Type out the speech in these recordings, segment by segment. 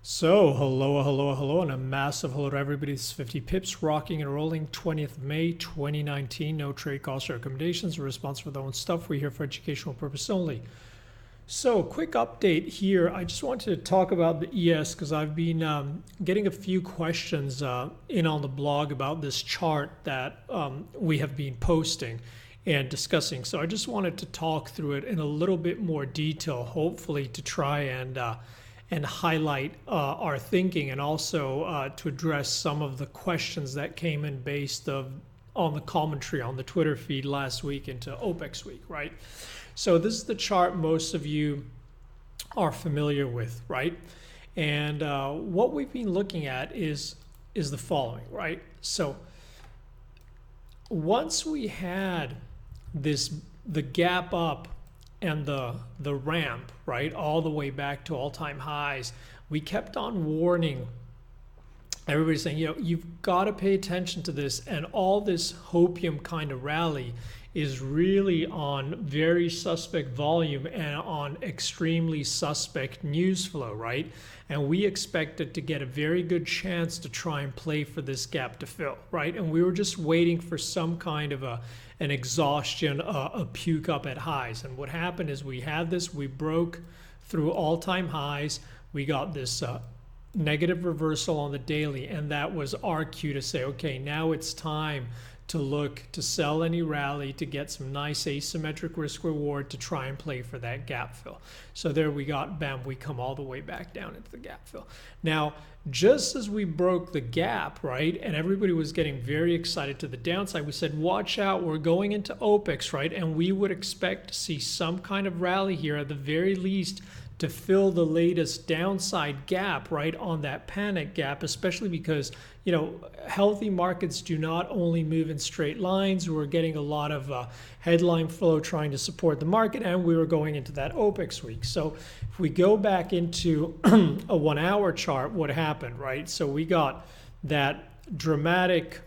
So, hello, and a massive hello to everybody. This is 50 Pips, rocking and rolling, 20th of May, 2019. No trade calls or recommendations. We're responsible for their own stuff. We're here for educational purpose only. So, quick update here. I just wanted to talk about the ES because I've been getting a few questions in on the blog about this chart that we have been posting and discussing. So, I just wanted to talk through it in a little bit more detail, hopefully to try and highlight our thinking, and also to address some of the questions that came in based on the commentary on the Twitter feed last week into OPEX week, right? So this is the chart most of you are familiar with, right? And what we've been looking at is the following, right? So once we had the gap up and the ramp, right, all the way back to all-time highs, we kept on warning everybody, saying, you've got to pay attention to this, and all this hopium kind of rally is really on very suspect volume and on extremely suspect news flow, right? And we expected to get a very good chance to try and play for this gap to fill, right? And we were just waiting for some kind of an exhaustion, a puke up at highs. And what happened is we had this, we broke through all-time highs, we got this negative reversal on the daily, and that was our cue to say, okay, now it's time to look to sell any rally to get some nice asymmetric risk reward to try and play for that gap fill. So there we got, bam, we come all the way back down into the gap fill. Now, just as we broke the gap, right, and everybody was getting very excited to the downside, we said, watch out, we're going into OPEX, right? And we would expect to see some kind of rally here at the very least to fill the latest downside gap, right, on that panic gap, especially because, healthy markets do not only move in straight lines. We're getting a lot of headline flow trying to support the market, and we were going into that OPEX week. So if we go back into a 1 hour chart, what happened, right? So we got that dramatic,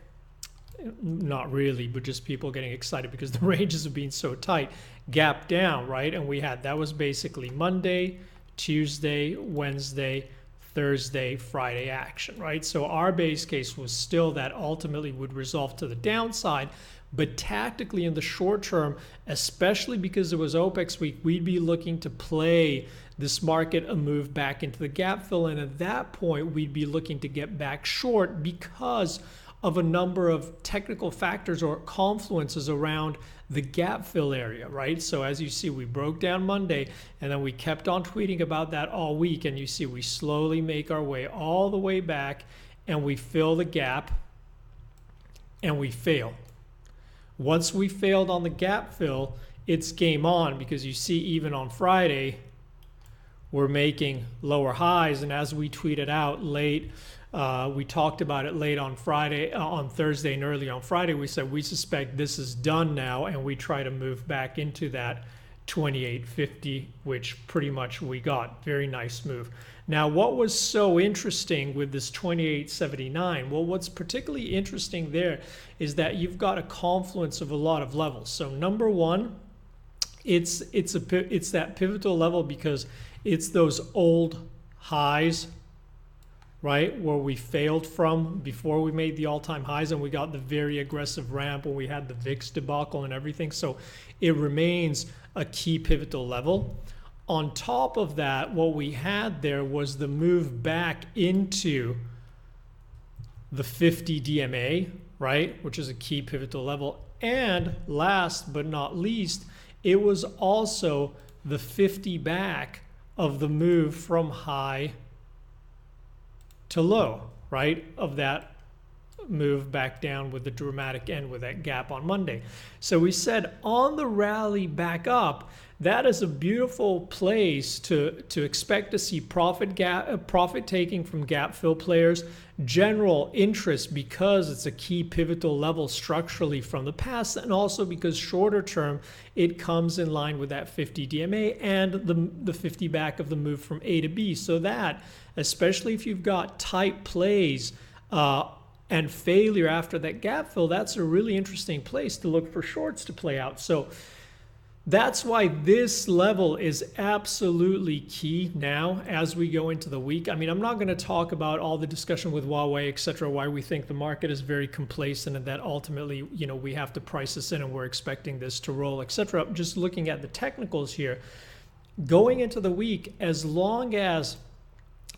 not really, but just people getting excited because the ranges have been so tight, gap down, right? And we had, that was basically Monday, Tuesday, Wednesday, Thursday, Friday action, right? So our base case was still that ultimately would resolve to the downside, but tactically in the short term, especially because it was OPEX week, we'd be looking to play this market a move back into the gap fill, and at that point we'd be looking to get back short because of a number of technical factors or confluences around the gap fill area, right? So as you see, we broke down Monday, and then we kept on tweeting about that all week, and you see we slowly make our way all the way back, and we fill the gap, and we fail. Once we failed on the gap fill, it's game on, because you see even on Friday, we're making lower highs, and as we tweeted out late, we talked about it late on Friday, on Thursday and early on Friday, we said we suspect this is done now, and we try to move back into that 28.50, which pretty much we got. Very nice move. Now, what was so interesting with this 28.79? Well, what's particularly interesting there is that you've got a confluence of a lot of levels. So number one, it's that pivotal level because it's those old highs, right, where we failed from before we made the all-time highs, and we got the very aggressive ramp when we had the VIX debacle and everything. So it remains a key pivotal level. On top of that, what we had there was the move back into the 50 DMA, right, which is a key pivotal level. And last but not least, it was also the 50 back of the move from high to low, right, of that move back down with the dramatic end with that gap on Monday. So we said on the rally back up, that is a beautiful place to expect to see profit taking from gap fill players, general interest because it's a key pivotal level structurally from the past, and also because shorter term it comes in line with that 50 DMA and the 50 back of the move from A to B. So that, especially if you've got tight plays and failure after that gap fill, that's a really interesting place to look for shorts to play out. So That's why this level is absolutely key now as we go into the week. I mean, I'm not going to talk about all the discussion with Huawei, etc., why we think the market is very complacent and that ultimately, we have to price this in and we're expecting this to roll, etc. Just looking at the technicals here, going into the week, as long as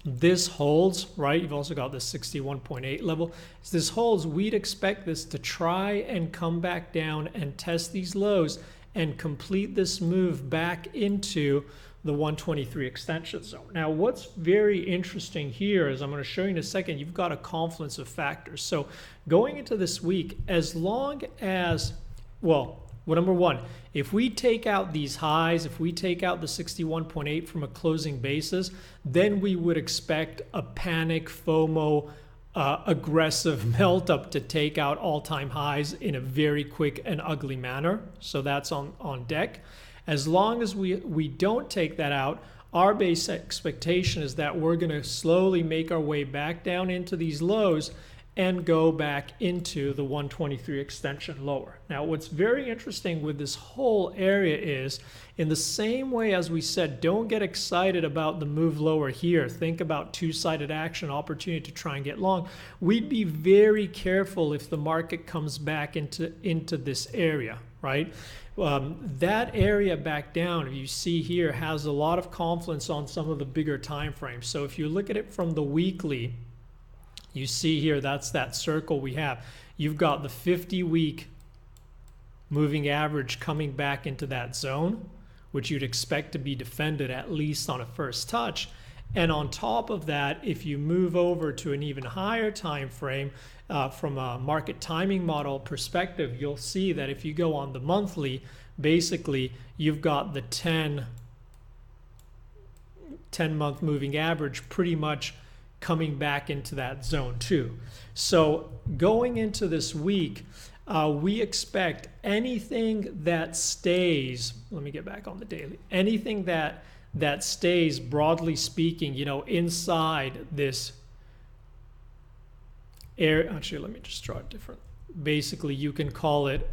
this holds, right? You've also got this 61.8 level. As this holds, we'd expect this to try and come back down and test these lows and complete this move back into the 123 extension zone. Now, what's very interesting here is I'm going to show you in a second, you've got a confluence of factors. So going into this week, as long as, well, number one, if we take out these highs, if we take out the 61.8 from a closing basis, then we would expect a panic, FOMO, aggressive melt up to take out all-time highs in a very quick and ugly manner. So that's on deck. As long as we don't take that out, our base expectation is that we're going to slowly make our way back down into these lows and go back into the 123 extension lower. Now, what's very interesting with this whole area is, in the same way as we said, don't get excited about the move lower here. Think about two-sided action, opportunity to try and get long. We'd be very careful if the market comes back into this area, right? That area back down, if you see here, has a lot of confluence on some of the bigger time frames. So if you look at it from the weekly, you see here, that's that circle we have. You've got the 50-week moving average coming back into that zone, which you'd expect to be defended at least on a first touch. And on top of that, if you move over to an even higher time frame, from a market timing model perspective, you'll see that if you go on the monthly, basically you've got the 10-month moving average pretty much coming back into that zone too. So going into this week, we expect anything that stays, let me get back on the daily, anything that stays, broadly speaking, inside this area. Actually, let me just draw it different. Basically, you can call it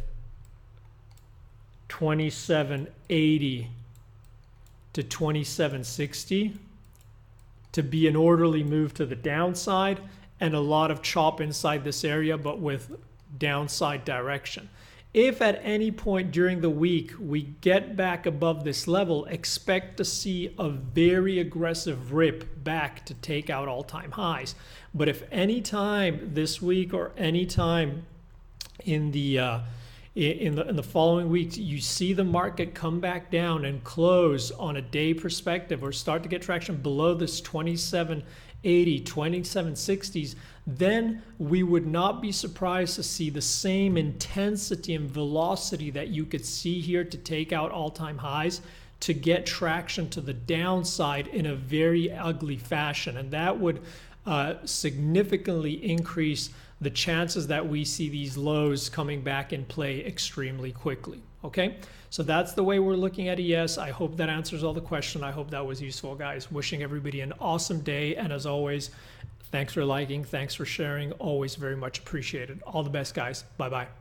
2780 to 2760 to be an orderly move to the downside, and a lot of chop inside this area, but with downside direction. If at any point during the week we get back above this level, expect to see a very aggressive rip back to take out all-time highs. But if any time this week or any time in the following weeks you see the market come back down and close on a day perspective or start to get traction below this 2780, 2760s, then we would not be surprised to see the same intensity and velocity that you could see here to take out all-time highs, to get traction to the downside in a very ugly fashion. And that would significantly increase the chances that we see these lows coming back in play extremely quickly. Okay, so that's the way we're looking at ES. I hope that answers all the questions. I hope that was useful, guys. Wishing everybody an awesome day. And as always, thanks for liking, thanks for sharing. Always very much appreciated. All the best, guys. Bye-bye.